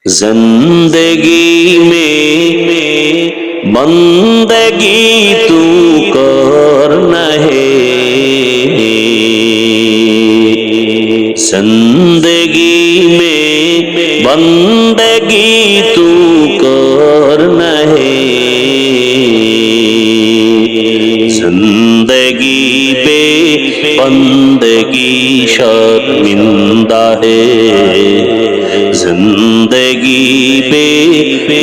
जिंदगी में बंदगी तू करना है, जिंदगी में बंदगी तू करना है, जिंदगी पे बंदगी शर्मिंदा है, जिंदगी पे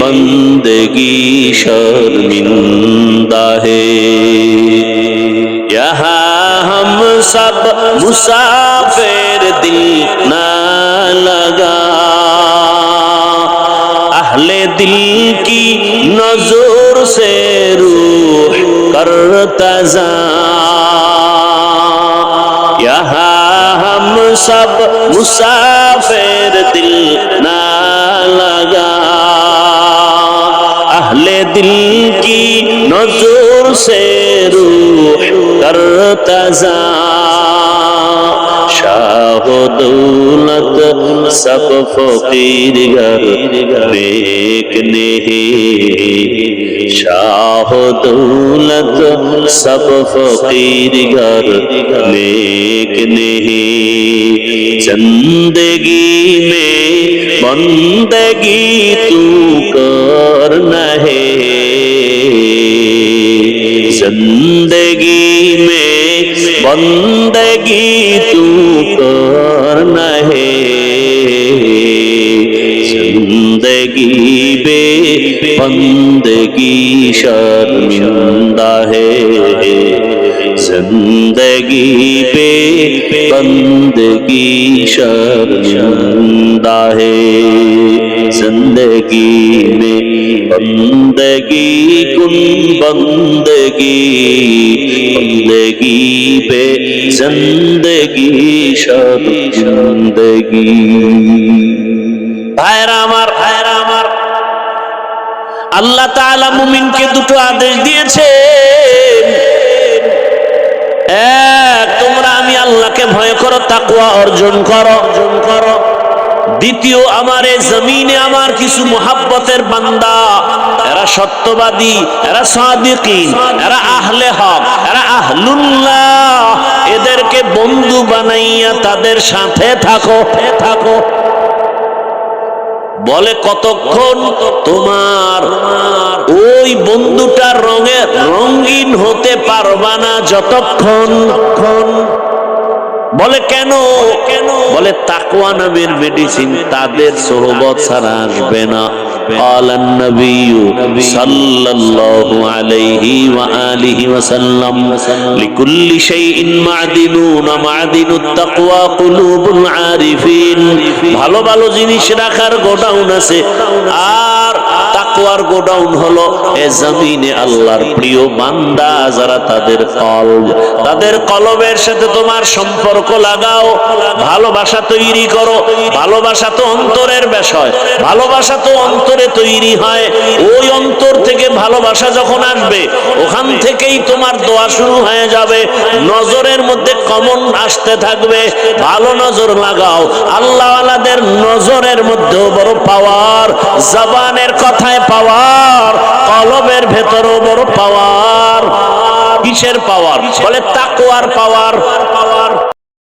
बंदगी शर्मिंदा है। यहाँ हम सब मुसाफिर, दिल ना लगा अहले दिल की नजर से रूह करता जा। यहाँ हम सब मुसाफिर, दिल ना लगा अहले दिल की नजर से रूह करता जा। शाह दौलत सब फकीर घर नेक नहीं, शाह दौलत सब फकीर घर नेक नहीं, जिंदगी में बंदगी तू करना है, जिंदगी में बंदगी तू करना है, जिंदगी बे बंदगी शर्मिंदा है, जिंदगी पे बंदगी शर्मिंदा है, जिंदगी में बंदगी कुन बंदगी, बंदगी पे जिंदगी शर्मिंदगी। भाईरा আমার আল্লাহ তাআলা মুমিনকে দুটো আদেশ দিয়েছেন। এক, তোমরা আমি আল্লাহকে ভয় করো, তাকওয়া অর্জন করো। দ্বিতীয়, আমার এই জমিনে আমার কিছু মুহাব্বতের বান্দা, এরা সত্যবাদী, এরা সাদিকিন, এরা আহলে হক, এরা আহলুল্লাহ, এদেরকে বন্ধু বানাইয়া তাদের সাথে থাকো। বলে কতক্ষণ? তোমার ওই বন্ধুটার রঙিন হতে পারবা না যতক্ষণ। বলে কেন? বলে তাকওয়া নামের মেডিসিন তাদের সোহবত ছাড়া আসবে না। قال النبي صلى الله عليه وآله وسلم لكل شيء معدن ومعدن التقوى قلوب العارفين। ভালো ভালো জিনিস রাখার গোডাউন আছে, আর তাকওয়ার গোডাউন হলো এ জমিনে আল্লাহর প্রিয় বান্দা যারা, তাদের কলবের সাথে তোমার সম্পর্ক লাগাও, ভালোবাসা তৈরি করো। ভালোবাসা তো অন্তরের বিষয়, ভালোবাসা তো অন্তরে তৈরি হয়। ওই অন্তর থেকে ভালোবাসা যখন আসবে, ওখান থেকেই তোমার দোয়া শুরু হয়ে যাবে। নজরের মধ্যে কমন আসতে থাকবে, ভালো নজর লাগাও। আল্লাহওয়ালাদের নজরের মধ্যেও বড় পাওয়ার, জবানের কথায় পাওয়ার, কলবের ভেতরেও বড় পাওয়ার। কিসের পাওয়ার? বলে তাকওয়ার পাওয়ার।